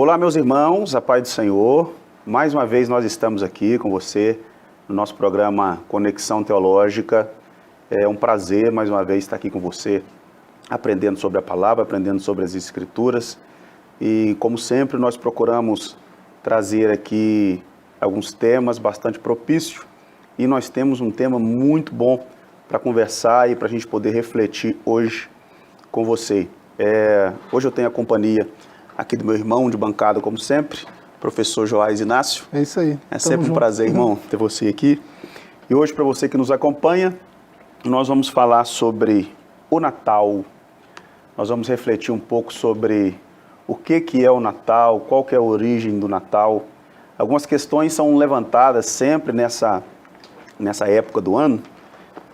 Olá, meus irmãos, a paz do Senhor. Mais uma vez nós estamos aqui com você no nosso programa Conexão Teológica. É um prazer, mais uma vez, estar aqui com você, aprendendo sobre a palavra, aprendendo sobre as Escrituras. E, como sempre, nós procuramos trazer aqui alguns temas bastante propícios. E nós temos um tema muito bom para conversar e para a gente poder refletir hoje com você. Hoje eu tenho a companhia aqui do meu irmão de bancada, como sempre, professor Joás Inácio. É isso aí. É sempre um prazer, irmão, ter você aqui. E hoje, para você que nos acompanha, nós vamos falar sobre o Natal. Nós vamos refletir um pouco sobre o que é o Natal, qual que é a origem do Natal. Algumas questões são levantadas sempre nessa época do ano.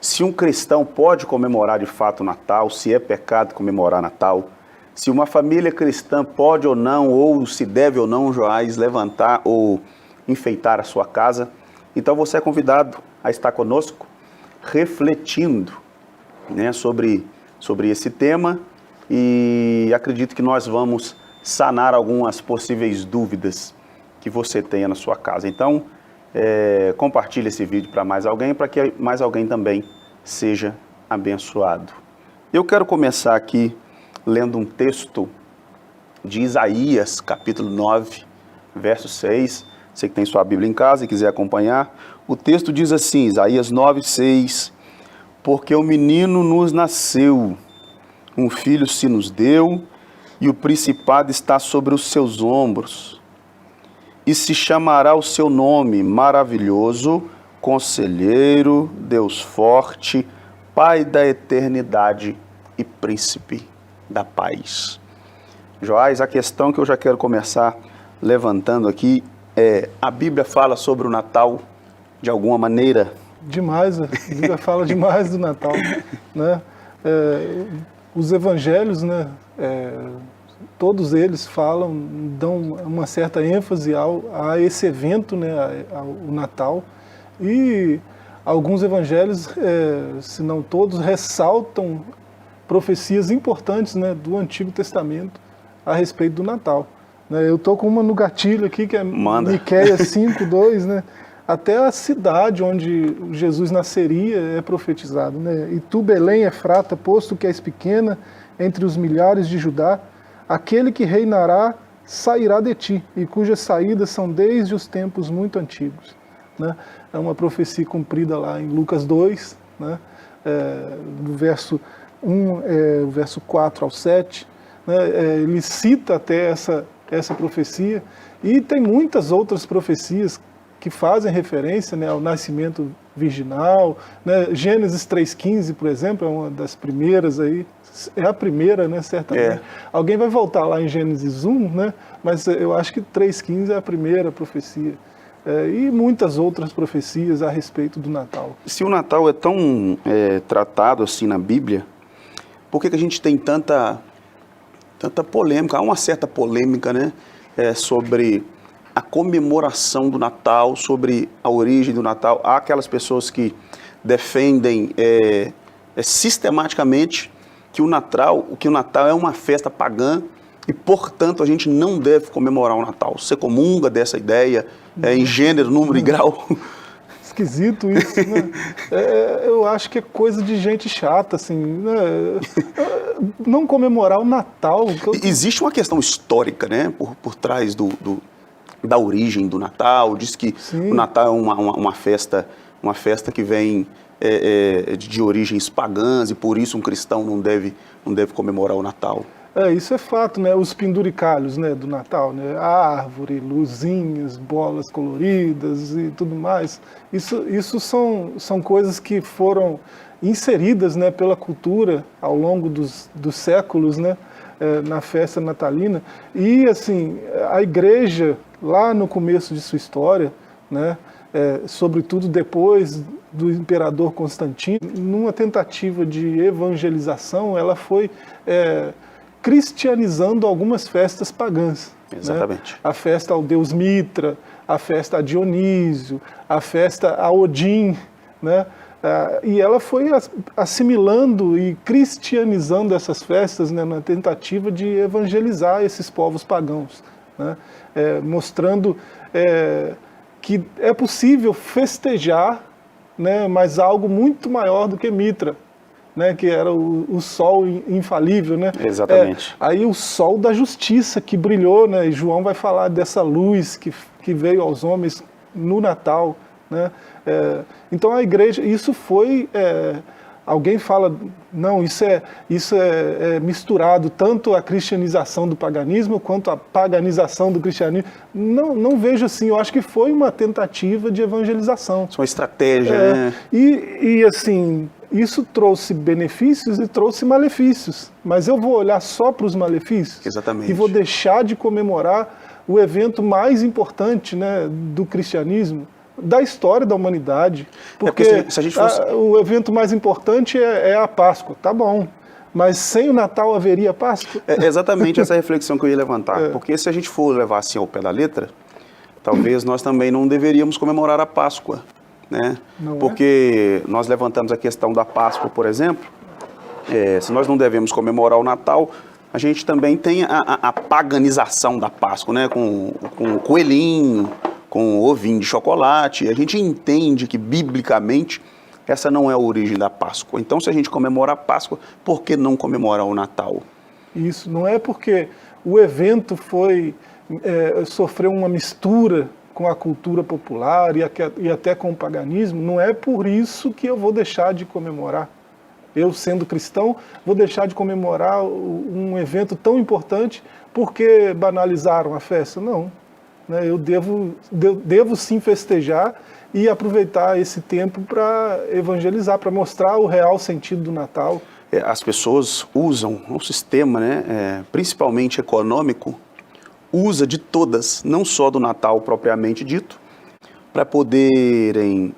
Se um cristão pode comemorar de fato o Natal, se é pecado comemorar Natal, se uma família cristã pode ou não, ou se deve ou não, Joás, levantar ou enfeitar a sua casa. Então você é convidado a estar conosco, refletindo, né, sobre esse tema, e acredito que nós vamos sanar algumas possíveis dúvidas que você tenha na sua casa. Então, compartilhe esse vídeo para mais alguém, para que mais alguém também seja abençoado. Eu quero começar aqui lendo um texto de Isaías, capítulo 9, verso 6. Você que tem sua Bíblia em casa e quiser acompanhar, o texto diz assim, Isaías 9, 6, porque o menino nos nasceu, um filho se nos deu, e o principado está sobre os seus ombros, e se chamará o seu nome, maravilhoso, conselheiro, Deus forte, Pai da eternidade e príncipe da paz. Joás, a questão que eu já quero começar levantando aqui é, a Bíblia fala sobre o Natal de alguma maneira? Demais, a Bíblia fala demais do Natal, né? Os evangelhos, né, todos eles falam, dão uma certa ênfase a esse evento, né, ao Natal, e alguns evangelhos, se não todos, ressaltam profecias importantes, né, do Antigo Testamento a respeito do Natal. Eu estou com uma no gatilho aqui, que é Miqueias 5:2, né? Até a cidade onde Jesus nasceria é profetizado, né? E tu, Belém, Efrata, posto que és pequena entre os milhares de Judá, aquele que reinará sairá de ti, e cujas saídas são desde os tempos muito antigos, né? É uma profecia cumprida lá em Lucas 2, né? Do verso 1, verso 4 ao 7, né? Ele cita até essa profecia, e tem muitas outras profecias que fazem referência, né, ao nascimento virginal, né? Gênesis 3,15, por exemplo, é uma das primeiras aí, é a primeira, né, certamente. Alguém vai voltar lá em Gênesis 1, né, mas eu acho que 3,15 é a primeira profecia. E muitas outras profecias a respeito do Natal. Se o Natal é tão tratado assim na Bíblia, por que a gente tem tanta polêmica? Há uma certa polêmica, né, sobre a comemoração do Natal, sobre a origem do Natal. Há aquelas pessoas que defendem sistematicamente que o Natal é uma festa pagã e, portanto, a gente não deve comemorar o Natal. Você comunga dessa ideia em gênero, número e grau? Esquisito isso, né? Eu acho que é coisa de gente chata, assim, né? Não comemorar o Natal. Existe uma questão histórica, né, por trás da origem do Natal. Diz que o Natal é uma festa que vem de origens pagãs, e por isso um cristão não deve comemorar o Natal. Isso é fato, né? Os penduricalhos, né, do Natal, né? A árvore, luzinhas, bolas coloridas e tudo mais. Isso são coisas que foram inseridas, né, pela cultura ao longo dos séculos, né, na festa natalina. E, assim, a igreja, lá no começo de sua história, né, sobretudo depois do imperador Constantino, numa tentativa de evangelização, ela foi cristianizando algumas festas pagãs. Exatamente. Né? A festa ao deus Mitra, a festa a Dionísio, a festa a Odin, né? E ela foi assimilando e cristianizando essas festas, né, na tentativa de evangelizar esses povos pagãos. né? Mostrando que é possível festejar, né, mas algo muito maior do que Mitra, né, que era o sol infalível, né? Exatamente. Aí o sol da justiça que brilhou, né? E João vai falar dessa luz que veio aos homens no Natal, né? Então a igreja, isso foi, alguém fala, não, isso é misturado tanto a cristianização do paganismo quanto a paganização do cristianismo. Não vejo assim, eu acho que foi uma tentativa de evangelização. Isso é uma estratégia, né? E assim, isso trouxe benefícios e trouxe malefícios, mas eu vou olhar só para os malefícios. Exatamente. E vou deixar de comemorar o evento mais importante, né, do cristianismo, da história da humanidade. Porque se a gente fosse... o evento mais importante é a Páscoa, tá bom. Mas sem o Natal haveria Páscoa? É exatamente essa reflexão que eu ia levantar. Porque se a gente for levar assim ao pé da letra, talvez nós também não deveríamos comemorar a Páscoa, né? Porque nós levantamos a questão da Páscoa, por exemplo. Se nós não devemos comemorar o Natal, a gente também tem a paganização da Páscoa, né? Com o coelhinho, com o ovinho de chocolate. A gente entende que, biblicamente, essa não é a origem da Páscoa. Então, se a gente comemora a Páscoa, por que não comemorar o Natal? Isso, não é porque o evento sofreu uma mistura com a cultura popular e até com o paganismo, não é por isso que eu vou deixar de comemorar. Eu, sendo cristão, vou deixar de comemorar um evento tão importante porque banalizaram a festa? Não. Eu devo sim festejar e aproveitar esse tempo para evangelizar, para mostrar o real sentido do Natal. As pessoas usam um sistema, né, principalmente econômico, usa de todas, não só do Natal propriamente dito, para poderem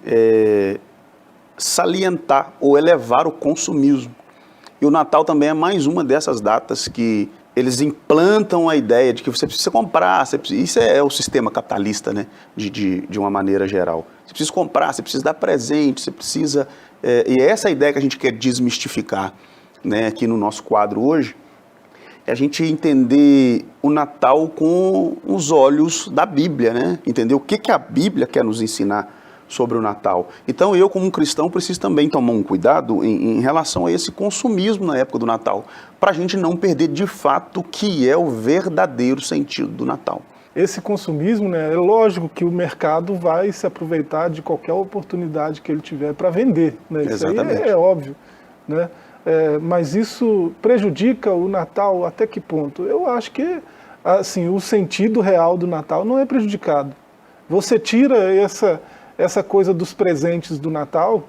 salientar ou elevar o consumismo. E o Natal também é mais uma dessas datas que eles implantam a ideia de que você precisa comprar, isso é o sistema capitalista, né, de uma maneira geral. Você precisa comprar, você precisa dar presente, você precisa... e é essa ideia que a gente quer desmistificar, né, aqui no nosso quadro hoje, é a gente entender o Natal com os olhos da Bíblia, né? Entender o que a Bíblia quer nos ensinar sobre o Natal. Então eu, como um cristão, preciso também tomar um cuidado em relação a esse consumismo na época do Natal, para a gente não perder de fato o que é o verdadeiro sentido do Natal. Esse consumismo, né, é lógico que o mercado vai se aproveitar de qualquer oportunidade que ele tiver para vender, né? Isso Exatamente. aí é óbvio, né? Mas isso prejudica o Natal até que ponto? Eu acho que assim, o sentido real do Natal não é prejudicado. Você tira essa coisa dos presentes do Natal,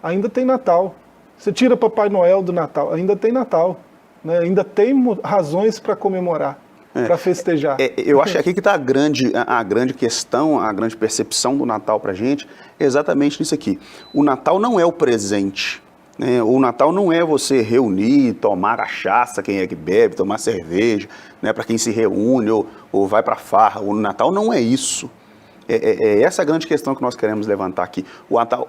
ainda tem Natal. Você tira Papai Noel do Natal, ainda tem Natal, né? Ainda tem razões para comemorar, para festejar. Eu acho que aqui que está a grande questão, a grande percepção do Natal para a gente, é exatamente nisso aqui. O Natal não é o presente. O Natal não é você reunir, tomar cachaça, quem é que bebe, tomar cerveja, né, para quem se reúne ou vai para farra. O Natal não é isso. É essa a grande questão que nós queremos levantar aqui.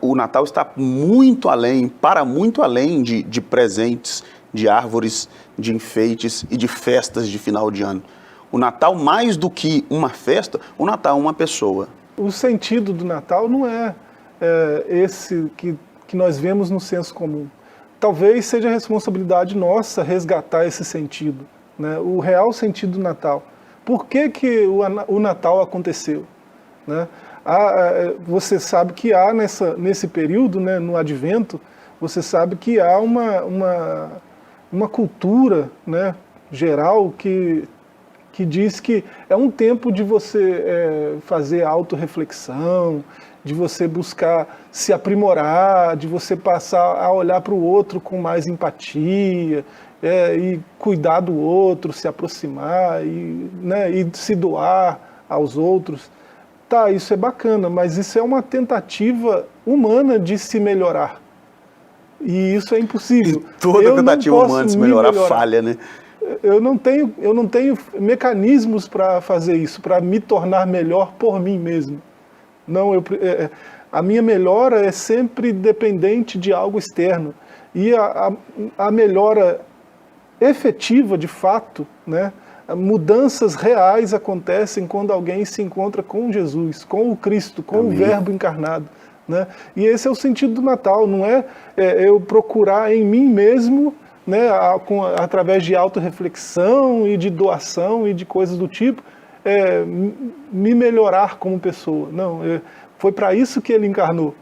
O Natal está muito além, para muito além de presentes, de árvores, de enfeites e de festas de final de ano. O Natal, mais do que uma festa, o Natal é uma pessoa. O sentido do Natal não é esse que nós vemos no senso comum. Talvez seja responsabilidade nossa resgatar esse sentido, né? O real sentido do Natal. Por que o Natal aconteceu? Né? Você sabe que há nesse período, né, no Advento, você sabe que há uma cultura, né, geral que diz que é um tempo de você fazer autorreflexão, de você buscar se aprimorar, de você passar a olhar para o outro com mais empatia, e cuidar do outro, se aproximar e se doar aos outros. Tá, isso é bacana, mas isso é uma tentativa humana de se melhorar. E isso é impossível. Toda tentativa humana de se melhorar falha, né? Eu não tenho mecanismos para fazer isso, para me tornar melhor por mim mesmo. Não, a minha melhora é sempre dependente de algo externo. E a melhora efetiva, de fato, né, Mudanças reais acontecem quando alguém se encontra com Jesus, com o Cristo, com Amém. o Verbo encarnado, né? E esse é o sentido do Natal, não é eu procurar em mim mesmo, né, através de autorreflexão e de doação e de coisas do tipo, me melhorar como pessoa. Não, foi para isso que ele encarnou.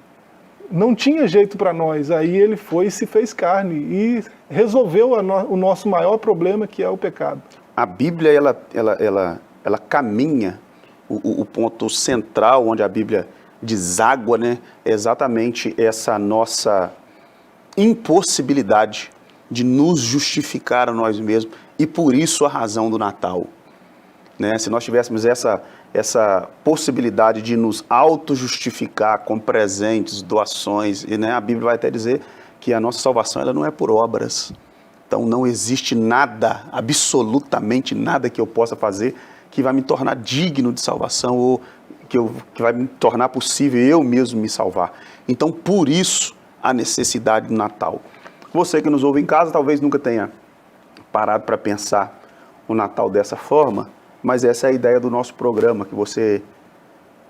Não tinha jeito para nós, aí ele foi e se fez carne e resolveu o nosso maior problema, que é o pecado. A Bíblia, ela caminha, o ponto central onde a Bíblia deságua, né, é exatamente essa nossa impossibilidade de nos justificar a nós mesmos, e por isso a razão do Natal. Né? Se nós tivéssemos essa possibilidade de nos auto-justificar com presentes, doações, e, né, a Bíblia vai até dizer que a nossa salvação ela não é por obras. Então não existe nada, absolutamente nada que eu possa fazer que vai me tornar digno de salvação ou que vai me tornar possível eu mesmo me salvar. Então por isso a necessidade do Natal. Você que nos ouve em casa talvez nunca tenha parado para pensar o Natal dessa forma, mas essa é a ideia do nosso programa, que você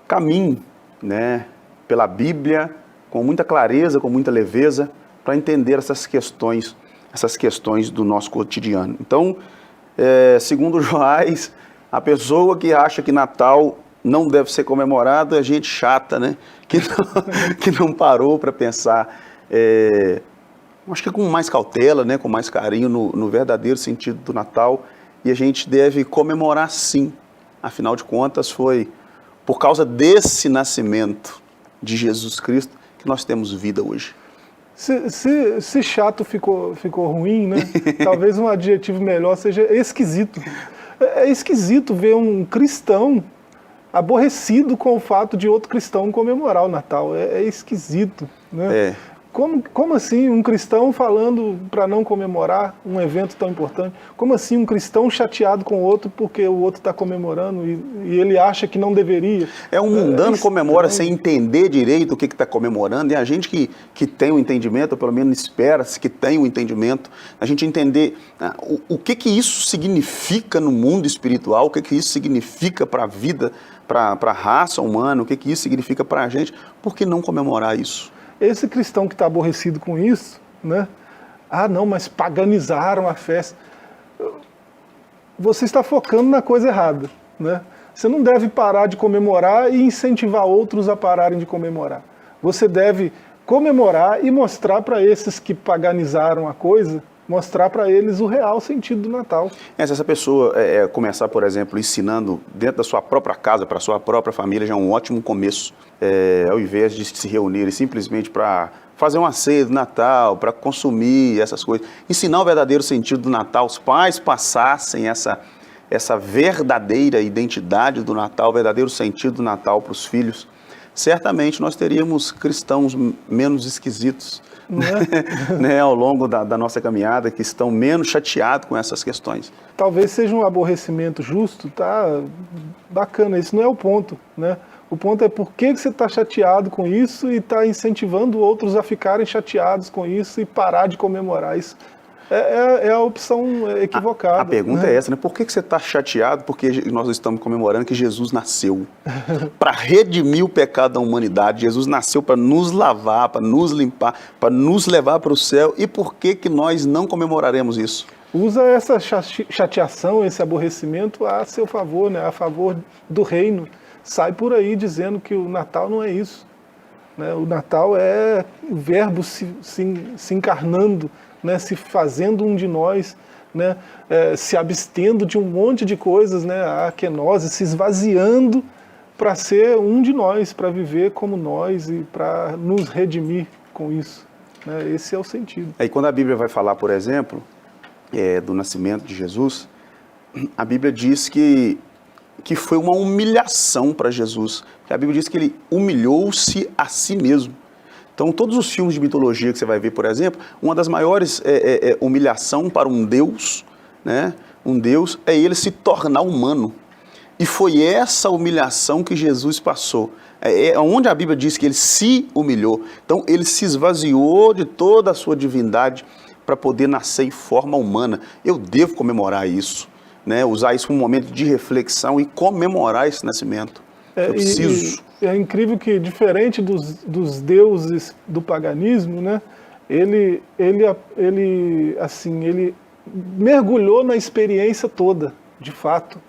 caminhe, né, pela Bíblia com muita clareza, com muita leveza, para entender essas questões do nosso cotidiano. Então, segundo Joás, a pessoa que acha que Natal não deve ser comemorado é gente chata, né? Que não parou para pensar, acho que com mais cautela, né? Com mais carinho no verdadeiro sentido do Natal, e a gente deve comemorar sim. Afinal de contas, foi por causa desse nascimento de Jesus Cristo que nós temos vida hoje. Se chato ficou ruim, né? Talvez um adjetivo melhor seja esquisito. É esquisito ver um cristão aborrecido com o fato de outro cristão comemorar o Natal. É esquisito, né? Como assim um cristão falando para não comemorar um evento tão importante? Como assim um cristão chateado com o outro porque o outro está comemorando e ele acha que não deveria? Um mundano comemora sem entender direito o que está comemorando, e a gente que tem o entendimento, ou pelo menos espera-se que tenha o entendimento, a gente entender o que isso significa no mundo espiritual, o que isso significa para a vida, para a raça humana, o que isso significa para a gente. Por que não comemorar isso? Esse cristão que está aborrecido com isso, né? Ah, não, mas paganizaram a festa. Você está focando na coisa errada, né? Você não deve parar de comemorar e incentivar outros a pararem de comemorar. Você deve comemorar e mostrar para esses que paganizaram a coisa, mostrar para eles o real sentido do Natal. Se essa pessoa começar, por exemplo, ensinando dentro da sua própria casa, para a sua própria família, já é um ótimo começo. Ao invés de se reunirem simplesmente para fazer uma ceia do Natal, para consumir essas coisas, ensinar o verdadeiro sentido do Natal, os pais passassem essa verdadeira identidade do Natal, o verdadeiro sentido do Natal para os filhos, certamente nós teríamos cristãos menos esquisitos, né, ao longo da nossa caminhada, que estão menos chateados com essas questões. Talvez seja um aborrecimento justo, tá bacana, isso não é o ponto, né? O ponto é por que você está chateado com isso e está incentivando outros a ficarem chateados com isso e parar de comemorar isso. É a opção equivocada. A pergunta é essa, né? Por que você está chateado? Porque nós estamos comemorando que Jesus nasceu para redimir o pecado da humanidade. Jesus nasceu para nos lavar, para nos limpar, para nos levar para o céu. E por que nós não comemoraremos isso? Usa essa chateação, esse aborrecimento a seu favor, né? A favor do reino. Sai por aí dizendo que o Natal não é isso, né? O Natal é o Verbo se encarnando, né? Se fazendo um de nós, né? Se abstendo de um monte de coisas, né? A kenose, se esvaziando para ser um de nós, para viver como nós e para nos redimir com isso, né? Esse é o sentido. E quando a Bíblia vai falar, por exemplo, do nascimento de Jesus, a Bíblia diz que foi uma humilhação para Jesus. A Bíblia diz que ele humilhou-se a si mesmo. Então, todos os filmes de mitologia que você vai ver, por exemplo, uma das maiores humilhação para um Deus, né? Um Deus é ele se tornar humano. E foi essa humilhação que Jesus passou. Onde a Bíblia diz que ele se humilhou. Então, ele se esvaziou de toda a sua divindade para poder nascer em forma humana. Eu devo comemorar isso. né, usar isso como um momento de reflexão e comemorar esse nascimento. Eu preciso. É incrível que, diferente dos deuses do paganismo, né, ele mergulhou na experiência toda, de fato,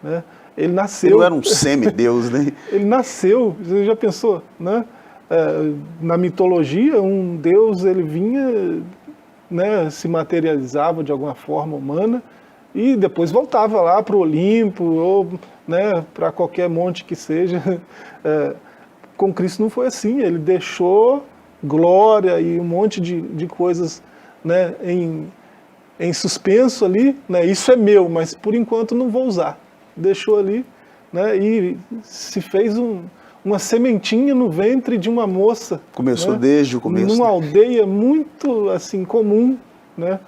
né? Ele nasceu... Ele não era um semideus, né? Ele nasceu, você já pensou, né? Na mitologia, um deus, ele vinha, né, se materializava de alguma forma humana e depois voltava lá para o Olimpo ou, né, para qualquer monte que seja. Com Cristo não foi assim, ele deixou glória e um monte de coisas, né, em suspenso ali, né? Isso é meu, mas por enquanto não vou usar. Deixou ali, né, e se fez uma sementinha no ventre de uma moça. Começou, né, desde o começo. Numa aldeia muito assim comum, né,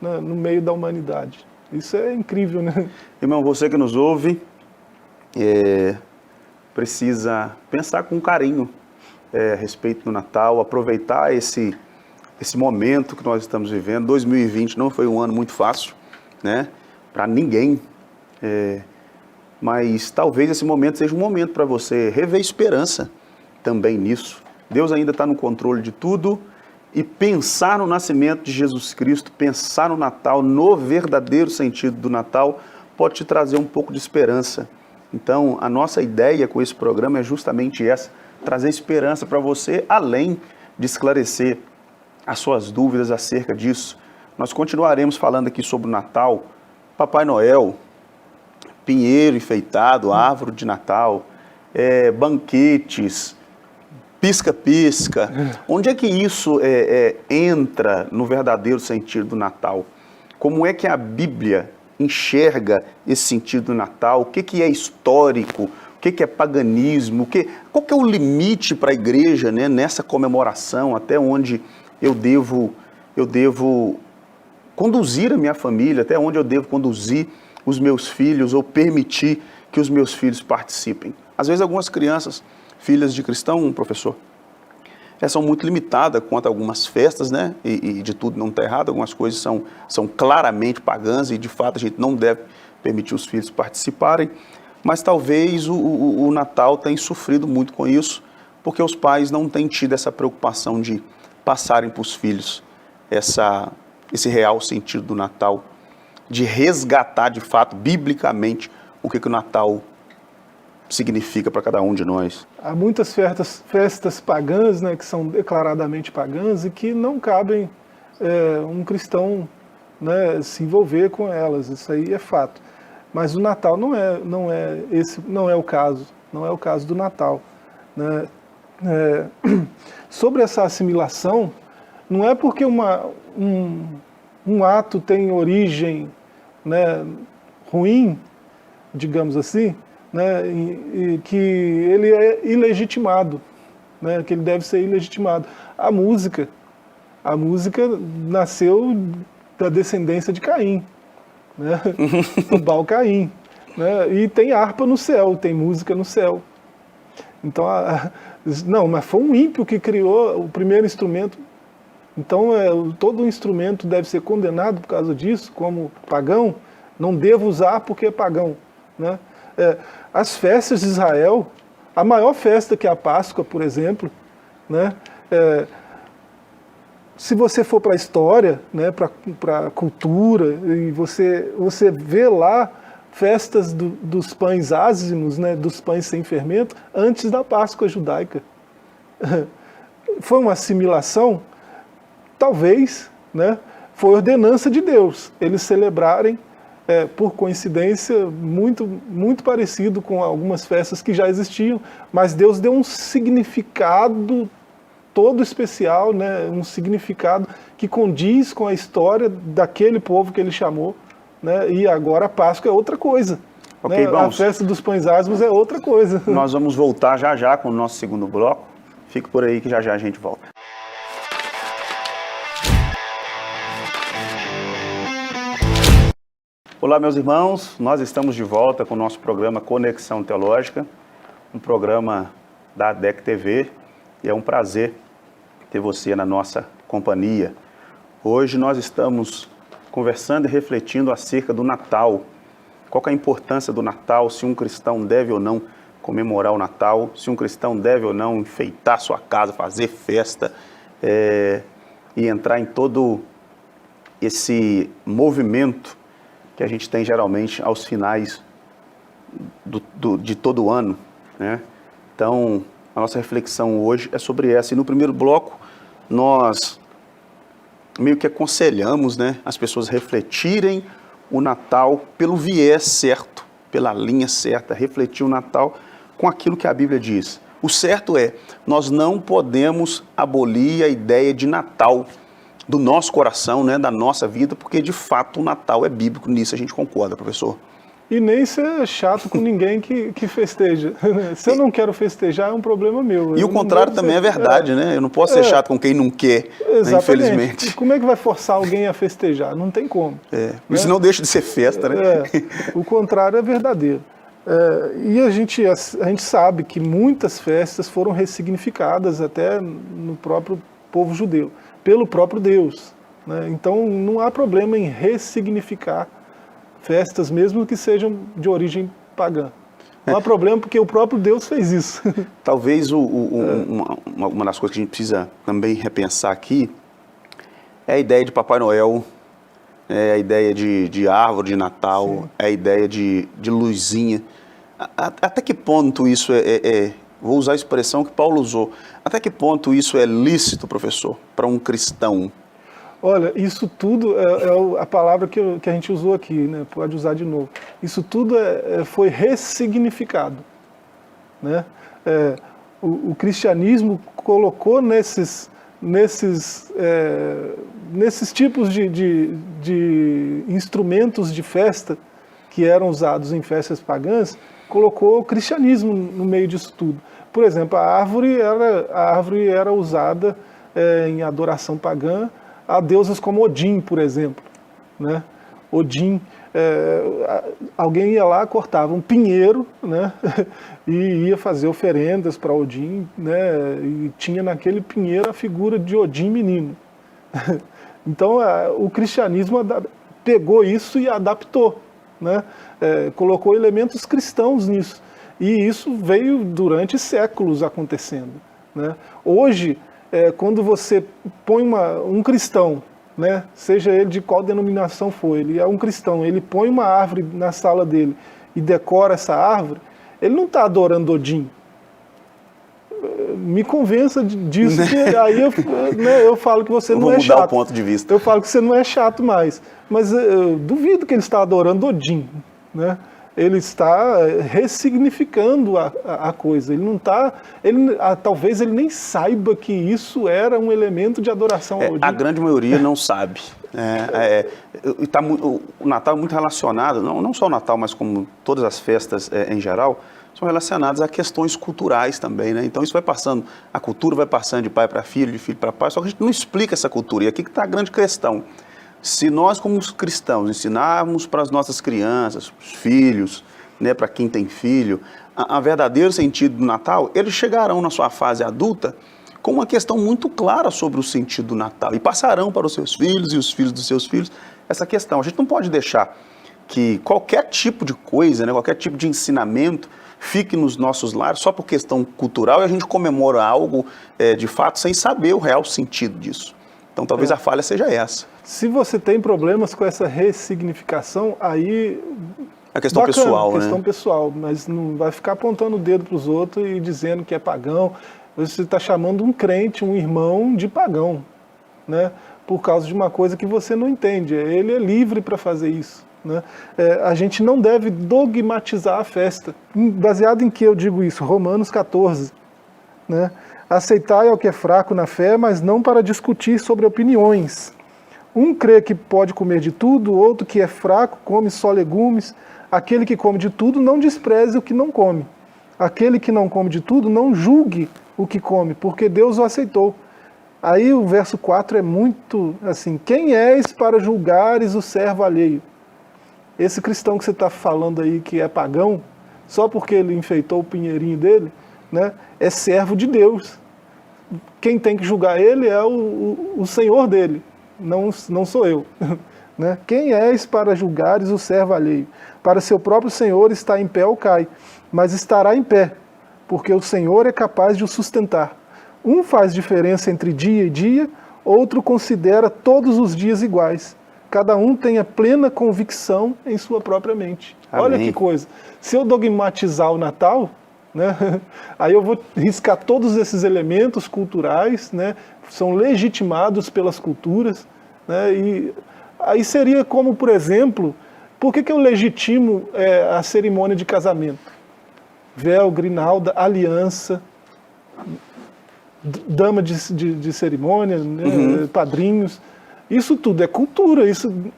no meio da humanidade. Isso é incrível, né? Irmão, você que nos ouve, precisa pensar com carinho a respeito do Natal, aproveitar esse momento que nós estamos vivendo. 2020 não foi um ano muito fácil, né, para ninguém. Mas talvez esse momento seja um momento para você rever esperança também nisso. Deus ainda está no controle de tudo e pensar no nascimento de Jesus Cristo, pensar no Natal, no verdadeiro sentido do Natal, pode te trazer um pouco de esperança. Então, a nossa ideia com esse programa é justamente essa, trazer esperança para você, além de esclarecer as suas dúvidas acerca disso. Nós continuaremos falando aqui sobre o Natal, Papai Noel, pinheiro enfeitado, árvore de Natal, banquetes, pisca-pisca. Onde é que isso entra no verdadeiro sentido do Natal? Como é que a Bíblia enxerga esse sentido do Natal? O que é histórico? O que é paganismo? Qual que é o limite para a igreja, né, nessa comemoração? Até onde eu devo conduzir a minha família? Até onde eu devo conduzir os meus filhos ou permitir que os meus filhos participem? Às vezes algumas crianças, filhas de cristão, professor, são muito limitadas quanto a algumas festas, né? E de tudo não está errado, algumas coisas são claramente pagãs e de fato a gente não deve permitir os filhos participarem, mas talvez o Natal tenha sofrido muito com isso, porque os pais não têm tido essa preocupação de passarem para os filhos esse real sentido do Natal, de resgatar de fato, biblicamente, o que o Natal significa para cada um de nós. Há muitas festas pagãs, né, que são declaradamente pagãs e que não cabem um cristão, né, se envolver com elas. Isso aí é fato. Mas o Natal não é o caso do Natal, né? Sobre essa assimilação, não é porque um ato tem origem, né, ruim, digamos assim, né, e que ele é ilegitimado, né, que ele deve ser ilegitimado. A música nasceu da descendência de Caim, né, do Baal Caim, né, e tem harpa no céu, tem música no céu. Então, não, mas foi um ímpio que criou o primeiro instrumento. Então, todo instrumento deve ser condenado por causa disso, como pagão. Não devo usar porque é pagão, né? As festas de Israel, a maior festa que é a Páscoa, por exemplo, né? Se você for para a história, né, para a cultura, e você vê lá festas dos pães ázimos, né, dos pães sem fermento, antes da Páscoa judaica. Foi uma assimilação? Talvez, né, foi ordenança de Deus eles celebrarem, por coincidência, muito, muito parecido com algumas festas que já existiam, mas Deus deu um significado todo especial, né, um significado que condiz com a história daquele povo que ele chamou, né, e agora a Páscoa é outra coisa. Okay, né, a festa dos pães ázimos é outra coisa. Nós vamos voltar já já com o nosso segundo bloco. Fique por aí que já já a gente volta. Olá, meus irmãos, nós estamos de volta com o nosso programa Conexão Teológica, um programa da ADEC TV, e é um prazer ter você na nossa companhia. Hoje nós estamos conversando e refletindo acerca do Natal, qual que é a importância do Natal, se um cristão deve ou não comemorar o Natal, se um cristão deve ou não enfeitar sua casa, fazer festa, e entrar em todo esse movimento que a gente tem geralmente aos finais de todo ano, né? Então, a nossa reflexão hoje é sobre essa. E no primeiro bloco, nós meio que aconselhamos, né, as pessoas refletirem o Natal pelo viés certo, pela linha certa, refletir o Natal com aquilo que a Bíblia diz. O certo é, nós não podemos abolir a ideia de Natal do nosso coração, né, da nossa vida, porque de fato o Natal é bíblico, nisso a gente concorda, professor. E nem ser chato com ninguém que festeja. Se eu não quero festejar, é um problema meu. E o contrário também é verdade, né? Eu não posso ser chato com quem não quer, né, infelizmente. E como é que vai forçar alguém a festejar? Não tem como. Né? Isso não deixa de ser festa, né? O contrário é verdadeiro. E a gente sabe que muitas festas foram ressignificadas até no próprio povo judeu, pelo próprio Deus, né? Então não há problema em ressignificar festas, mesmo que sejam de origem pagã. Não há problema, porque o próprio Deus fez isso. Talvez uma das coisas que a gente precisa também repensar aqui é a ideia de Papai Noel, é a ideia de árvore de Natal, sim, é a ideia de luzinha. Até que ponto isso vou usar a expressão que Paulo usou, até que ponto isso é lícito, professor, para um cristão? Olha, isso tudo é a palavra que a gente usou aqui, né? Pode usar de novo. Isso tudo foi ressignificado, né? O cristianismo colocou nesses tipos de instrumentos de festa que eram usados em festas pagãs, colocou o cristianismo no meio disso tudo. Por exemplo, a árvore era usada em adoração pagã a deusas como Odin, por exemplo, né? Odin, alguém ia lá, cortava um pinheiro, né? E ia fazer oferendas para Odin, né? E tinha naquele pinheiro a figura de Odin menino. Então o cristianismo pegou isso e adaptou, né? Colocou elementos cristãos nisso. E isso veio durante séculos acontecendo, né? Hoje, quando você põe um cristão, né, seja ele de qual denominação for, ele é um cristão, ele põe uma árvore na sala dele e decora essa árvore, ele não está adorando Odin. Me convença disso, que aí eu falo que você não é chato. Vou mudar o ponto de vista. Eu falo que você não é chato mais, mas eu duvido que ele está adorando Odin, né? Ele está ressignificando a coisa. Ele não está, talvez ele nem saiba que isso era um elemento de adoração ao Odin. A grande maioria não sabe. O Natal é muito relacionado, não só o Natal, mas como todas as festas em geral, são relacionadas a questões culturais também, né? Então isso vai passando, a cultura vai passando de pai para filho, de filho para pai, só que a gente não explica essa cultura. E aqui que está a grande questão. Se nós, como cristãos, ensinarmos para as nossas crianças, para os filhos, né, para quem tem filho, a verdadeiro sentido do Natal, eles chegarão na sua fase adulta com uma questão muito clara sobre o sentido do Natal e passarão para os seus filhos e os filhos dos seus filhos essa questão. A gente não pode deixar que qualquer tipo de coisa, né, qualquer tipo de ensinamento fique nos nossos lares só por questão cultural e a gente comemora algo de fato sem saber o real sentido disso. Então talvez a falha seja essa. Se você tem problemas com essa ressignificação, aí... É questão bacana, pessoal, né? Questão pessoal, mas não vai ficar apontando o dedo para os outros e dizendo que é pagão. Você está chamando um crente, um irmão de pagão, né? Por causa de uma coisa que você não entende. Ele é livre para fazer isso, né? A gente não deve dogmatizar a festa. Baseado em que eu digo isso? Romanos 14, né? Aceitai ao que é fraco na fé, mas não para discutir sobre opiniões. Um crê que pode comer de tudo, outro que é fraco come só legumes. Aquele que come de tudo não despreze o que não come. Aquele que não come de tudo não julgue o que come, porque Deus o aceitou. Aí o verso 4 é muito assim: quem és para julgares o servo alheio? Esse cristão que você está falando aí que é pagão, só porque ele enfeitou o pinheirinho dele, né, é servo de Deus. Quem tem que julgar ele é o Senhor dele, não sou eu. Né? Quem és para julgares o servo alheio? Para seu próprio Senhor está em pé ou cai, mas estará em pé, porque o Senhor é capaz de o sustentar. Um faz diferença entre dia e dia, outro considera todos os dias iguais. Cada um tem a plena convicção em sua própria mente. Amém. Olha que coisa. Se eu dogmatizar o Natal, né, aí eu vou riscar todos esses elementos culturais, né, são legitimados pelas culturas, né, e aí seria como, por exemplo, por que eu legitimo a cerimônia de casamento? Véu, grinalda, aliança, dama de cerimônia, né, padrinhos. Isso tudo é cultura.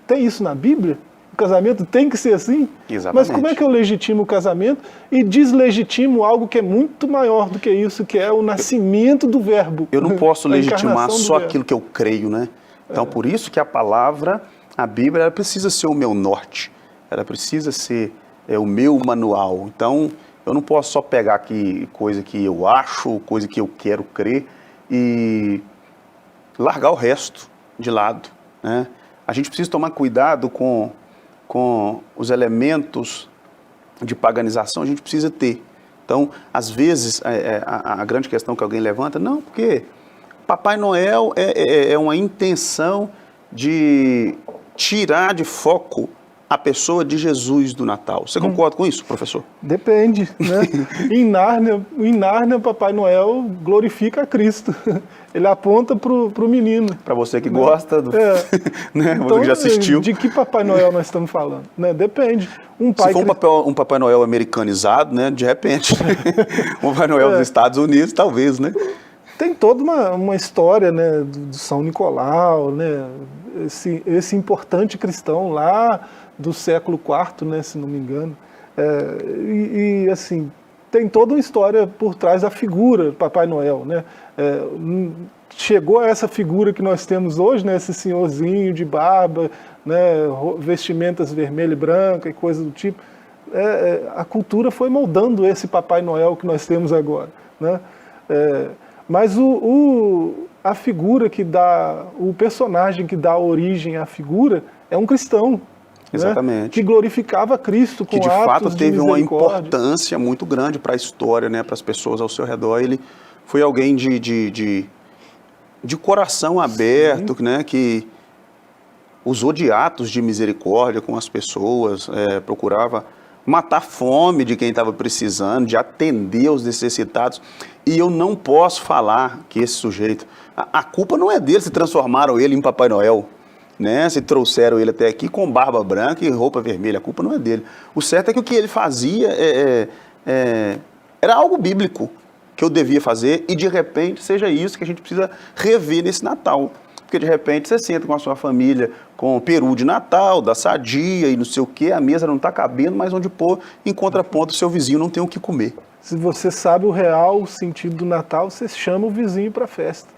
Tem isso na Bíblia? O casamento tem que ser assim? Exatamente. Mas como é que eu legitimo o casamento e deslegitimo algo que é muito maior do que isso, que é o nascimento do verbo? Eu não posso legitimar só verbo. aquilo que eu creio, né? Então, por isso que a palavra, a Bíblia, ela precisa ser o meu norte. Ela precisa ser o meu manual. Então, eu não posso só pegar aqui coisa que eu acho, coisa que eu quero crer e largar o resto de lado, né? A gente precisa tomar cuidado com os elementos de paganização, a gente precisa ter. Então, às vezes, a grande questão que alguém levanta, não, porque Papai Noel é uma intenção de tirar de foco a pessoa de Jesus do Natal. Você concorda com isso, professor? Depende, né? Em Nárnia, Papai Noel glorifica a Cristo. Ele aponta para o menino. Para você que gosta, né? Então, você que já assistiu. De que Papai Noel nós estamos falando? Né? Depende. Se for um Papai Noel americanizado, né? De repente. Um Papai Noel dos Estados Unidos, talvez, né? Tem toda uma história, né, do São Nicolau, né? Esse importante cristão lá do século IV, né, se não me engano. Assim, tem toda uma história por trás da figura do Papai Noel, né? Chegou a essa figura que nós temos hoje, né, esse senhorzinho de barba, né, vestimentas vermelha e branca e coisa do tipo. A cultura foi moldando esse Papai Noel que nós temos agora, né? Mas a figura que dá, o personagem que dá origem à figura é um cristão. Exatamente. Né? Que glorificava Cristo com atos de misericórdia. Que de fato teve uma importância muito grande para a história, né, para as pessoas ao seu redor. Ele foi alguém de coração aberto, né, que usou de atos de misericórdia com as pessoas, procurava matar a fome de quem estava precisando, de atender aos necessitados. E eu não posso falar que esse sujeito... A culpa não é dele se transformaram ele em Papai Noel, né? Se trouxeram ele até aqui com barba branca e roupa vermelha. A culpa não é dele. O certo é que o que ele fazia era algo bíblico que eu devia fazer e, de repente, seja isso que a gente precisa rever nesse Natal. Porque, de repente, você senta com a sua família com o peru de Natal, da sadia e não sei o quê, a mesa não está cabendo, mas onde pôr, em contraponto, o seu vizinho não tem o que comer. Se você sabe o real sentido do Natal, você chama o vizinho para a festa.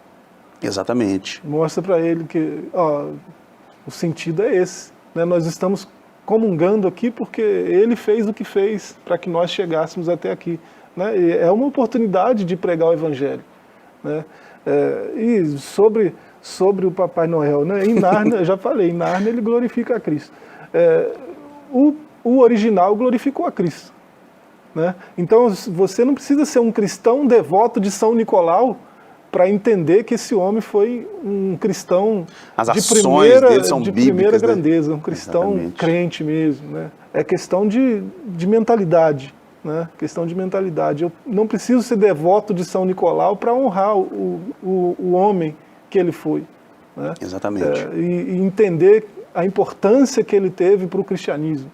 Exatamente. Mostra para ele que o sentido é esse. Né? Nós estamos comungando aqui porque ele fez o que fez para que nós chegássemos até aqui. Né? E é uma oportunidade de pregar o Evangelho. Né? E sobre o Papai Noel, né? Em Nárnia, já falei, em Nárnia ele glorifica a Cristo. O original glorificou a Cristo. Né? Então você não precisa ser um cristão devoto de São Nicolau para entender que esse homem foi um cristão de primeira grandeza, um cristão Exatamente. Crente mesmo. Né? É questão de mentalidade. Né? Questão de mentalidade. Eu não preciso ser devoto de São Nicolau para honrar o homem que ele foi. Né? Exatamente. E entender a importância que ele teve para o cristianismo.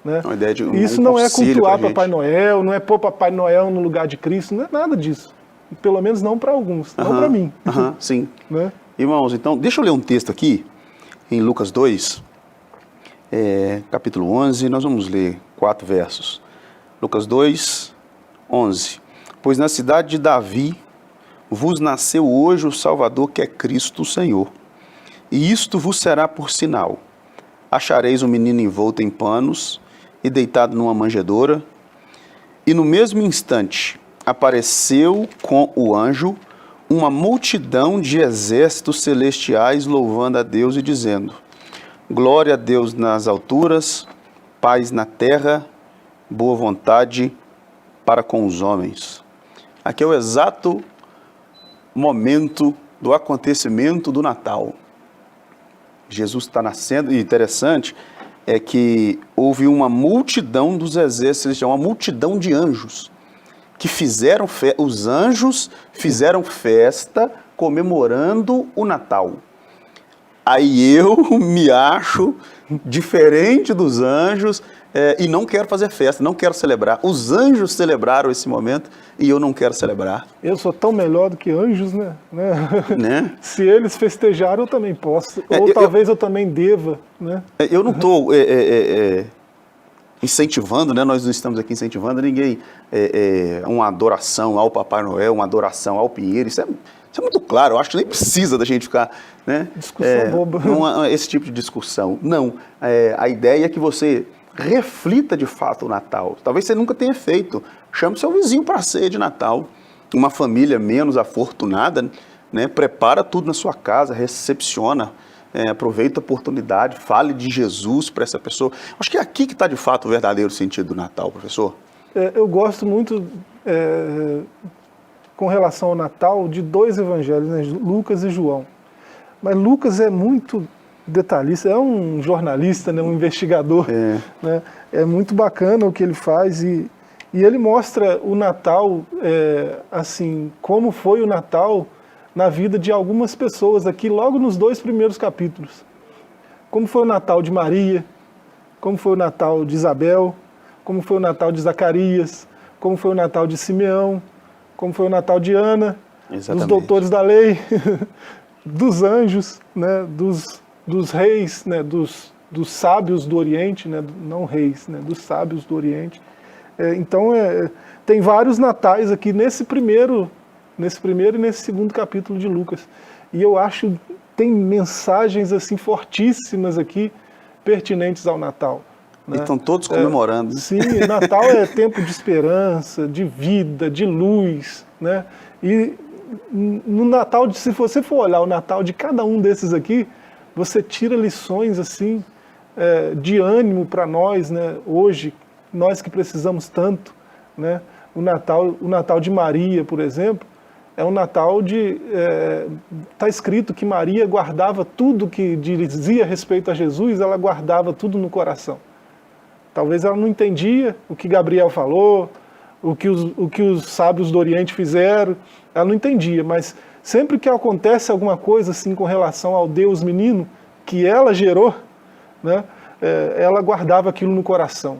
Né? Uma ideia de isso não é cultuar Papai Noel, não é pôr Papai Noel no lugar de Cristo, não é nada disso. Pelo menos não para alguns, não para mim. Sim. Né? Irmãos, então, deixa eu ler um texto aqui, em Lucas 2, capítulo 11, nós vamos ler 4 versos. Lucas 2, 11. Pois na cidade de Davi vos nasceu hoje o Salvador, que é Cristo o Senhor. E isto vos será por sinal. Achareis um menino envolto em panos e deitado numa manjedoura. E no mesmo instante apareceu com o anjo uma multidão de exércitos celestiais louvando a Deus e dizendo: Glória a Deus nas alturas, paz na terra, boa vontade para com os homens. Aqui é o exato momento do acontecimento do Natal. Jesus está nascendo, e interessante é que houve uma multidão dos exércitos, uma multidão de anjos, que fizeram os anjos fizeram festa comemorando o Natal. Aí eu me acho diferente dos anjos e não quero fazer festa, não quero celebrar. Os anjos celebraram esse momento e eu não quero celebrar. Eu sou tão melhor do que anjos, né? Né? Se eles festejaram, eu também posso. Ou talvez eu também deva, né? Eu não estou incentivando, né? Nós não estamos aqui incentivando ninguém uma adoração ao Papai Noel, uma adoração ao Pinheiro. Isso é muito claro, eu acho que nem precisa da gente ficar, né? Discussão boba. Esse tipo de discussão. Não, a ideia é que você reflita de fato o Natal. Talvez você nunca tenha feito. Chame seu vizinho para a ceia de Natal. Uma família menos afortunada, né? Prepara tudo na sua casa, recepciona, aproveita a oportunidade, fale de Jesus para essa pessoa. Acho que é aqui que está de fato o verdadeiro sentido do Natal, professor. Eu gosto muito, com relação ao Natal, de dois evangelhos, né? Lucas e João. Mas Lucas é muito detalhista, é um jornalista, né? Um investigador. Né? É muito bacana o que ele faz e ele mostra o Natal, assim, como foi o Natal na vida de algumas pessoas aqui, logo nos 2 primeiros capítulos. Como foi o Natal de Maria, como foi o Natal de Isabel, como foi o Natal de Zacarias, como foi o Natal de Simeão, como foi o Natal de Ana, dos doutores da lei, dos anjos, né, dos reis, né, dos sábios do Oriente, né, não reis, né, dos sábios do Oriente. Então, tem vários natais aqui nesse primeiro e nesse segundo capítulo de Lucas. E eu acho que tem mensagens assim fortíssimas aqui, pertinentes ao Natal. Né? E estão todos comemorando. Sim, Natal é tempo de esperança, de vida, de luz. Né? E no Natal, se você for olhar o Natal de cada um desses aqui, você tira lições assim, de ânimo para nós, né? Hoje, nós que precisamos tanto. Né? O Natal de Maria, por exemplo, é um Natal está escrito que Maria guardava tudo que dizia a respeito a Jesus, ela guardava tudo no coração. Talvez ela não entendia o que Gabriel falou, o que os sábios do Oriente fizeram, ela não entendia, mas sempre que acontece alguma coisa assim com relação ao Deus menino, que ela gerou, né, ela guardava aquilo no coração.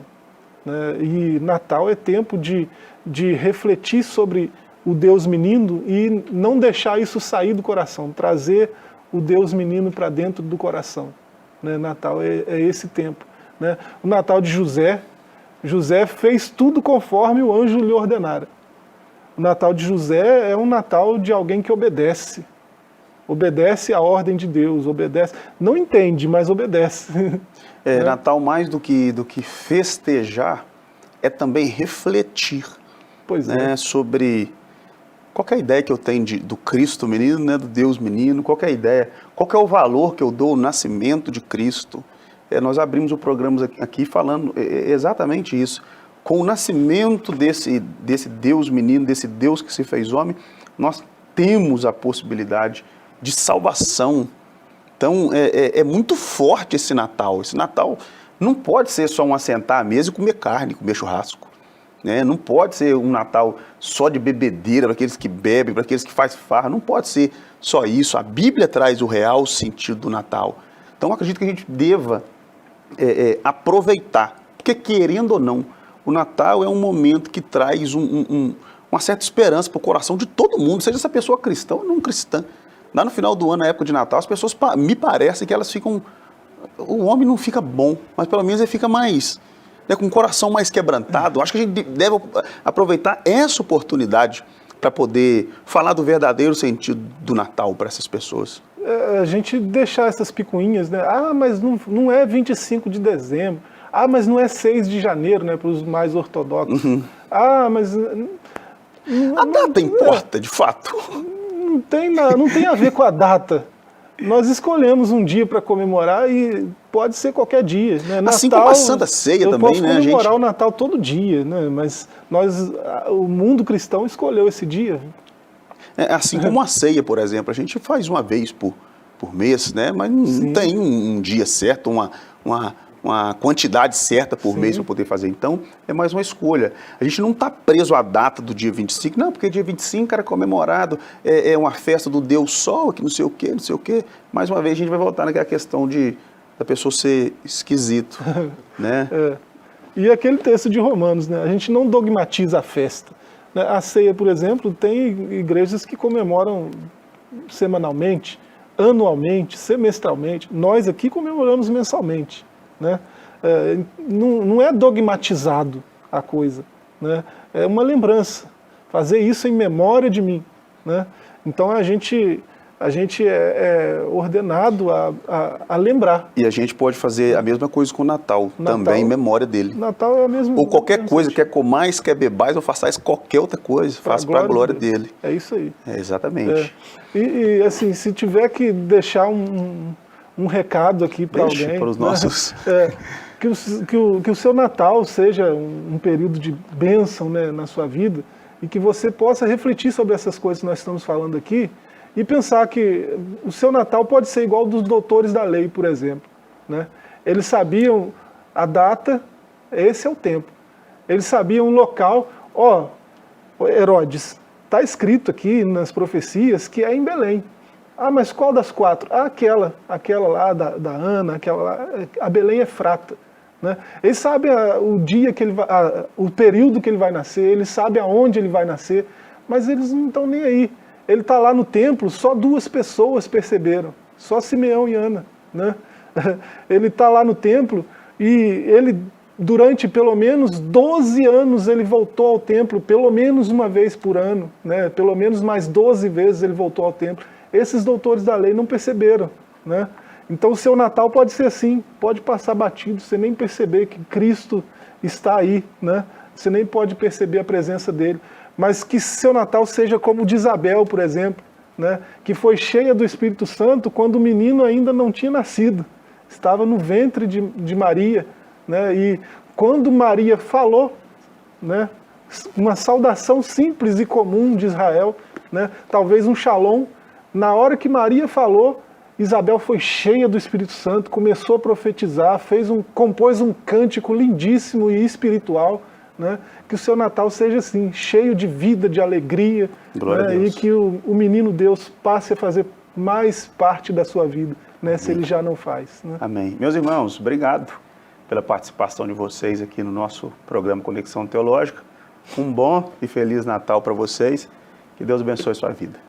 Né? E Natal é tempo de refletir sobre o Deus menino e não deixar isso sair do coração, trazer o Deus menino para dentro do coração. Né? Natal é esse tempo. Né? O Natal de José fez tudo conforme o anjo lhe ordenara. O Natal de José é um Natal de alguém que obedece à ordem de Deus, obedece, não entende, mas obedece. Né? Natal, mais do que festejar, é também refletir. Pois né, sobre qualquer ideia que eu tenho do Cristo menino, né, do Deus menino, qualquer ideia, qual que é o valor que eu dou ao nascimento de Cristo. Nós abrimos o programa aqui falando exatamente isso. Com o nascimento desse Deus menino, desse Deus que se fez homem, nós temos a possibilidade de salvação. Então, é muito forte esse Natal. Esse Natal não pode ser só um assentar à mesa e comer carne, comer churrasco. Né? Não pode ser um Natal só de bebedeira, para aqueles que bebem, para aqueles que fazem farra. Não pode ser só isso. A Bíblia traz o real sentido do Natal. Então, eu acredito que a gente deva aproveitar. Porque, querendo ou não, o Natal é um momento que traz uma certa esperança para o coração de todo mundo, seja essa pessoa cristã ou não cristã. Lá no final do ano, na época de Natal, as pessoas, me parece que elas ficam... O homem não fica bom, mas pelo menos ele fica mais... com o coração mais quebrantado. Acho que a gente deve aproveitar essa oportunidade para poder falar do verdadeiro sentido do Natal para essas pessoas. A gente deixar essas picuinhas, né? Ah, mas não é 25 de dezembro. Ah, mas não é 6 de janeiro, né, para os mais ortodoxos. Uhum. Ah, mas... A data importa, de fato. Não tem a ver com a data. Nós escolhemos um dia para comemorar e pode ser qualquer dia, né? Assim Natal, como a Santa Ceia também, né? Eu posso comemorar o Natal todo dia, né? Mas o mundo cristão escolheu esse dia. Assim como a ceia, por exemplo, a gente faz uma vez por mês, né? Mas não tem um dia certo, uma quantidade certa por mês para poder fazer. Então, é mais uma escolha. A gente não está preso à data do dia 25, não, porque dia 25 era comemorado, é uma festa do Deus Sol, que não sei o quê, não sei o quê. Mais uma vez, a gente vai voltar naquela questão da pessoa ser esquisito, né? E aquele texto de Romanos, né? A gente não dogmatiza a festa. A ceia, por exemplo, tem igrejas que comemoram semanalmente, anualmente, semestralmente. Nós aqui comemoramos mensalmente, né? Não é dogmatizado a coisa, né? É uma lembrança. Fazer isso em memória de mim, né? Então a gente é ordenado a lembrar. E a gente pode fazer a mesma coisa com o Natal, também em memória dele. Natal é a mesma Ou qualquer coisa, quer comais, quer bebais, ou façais qualquer outra coisa, faça para a glória dele. É isso aí. Exatamente. E assim, se tiver que deixar um recado aqui para alguém, para os nossos... que o seu Natal seja um período de bênção, né, na sua vida, e que você possa refletir sobre essas coisas que nós estamos falando aqui, e pensar que o seu Natal pode ser igual ao dos doutores da lei, por exemplo, né? Eles sabiam a data, esse é o tempo. Eles sabiam o local. Herodes, está escrito aqui nas profecias que é em Belém. Ah, mas qual das 4? Ah, aquela lá da Ana, aquela lá, a Belém Efrata, né? Eles sabem o dia que ele vai, o período que ele vai nascer, eles sabem aonde ele vai nascer, mas eles não estão nem aí. Ele está lá no templo, só 2 pessoas perceberam, só Simeão e Ana, né? Ele está lá no templo e ele, durante pelo menos 12 anos, ele voltou ao templo, pelo menos uma vez por ano, né? Pelo menos mais 12 vezes ele voltou ao templo. Esses doutores da lei não perceberam, né? Então o seu Natal pode ser assim, pode passar batido, você nem perceber que Cristo está aí, né? Você nem pode perceber a presença dele. Mas que seu Natal seja como o de Isabel, por exemplo, né? Que foi cheia do Espírito Santo quando o menino ainda não tinha nascido. Estava no ventre de Maria, né? E quando Maria falou, né, uma saudação simples e comum de Israel, né, talvez um shalom, na hora que Maria falou, Isabel foi cheia do Espírito Santo, começou a profetizar, compôs um cântico lindíssimo e espiritual, né? Que o seu Natal seja assim, cheio de vida, de alegria, né? E que o menino Deus passe a fazer mais parte da sua vida, né? Se ele já não faz, né? Amém. Meus irmãos, obrigado pela participação de vocês aqui no nosso programa Conexão Teológica. Um bom e feliz Natal para vocês. Que Deus abençoe a sua vida.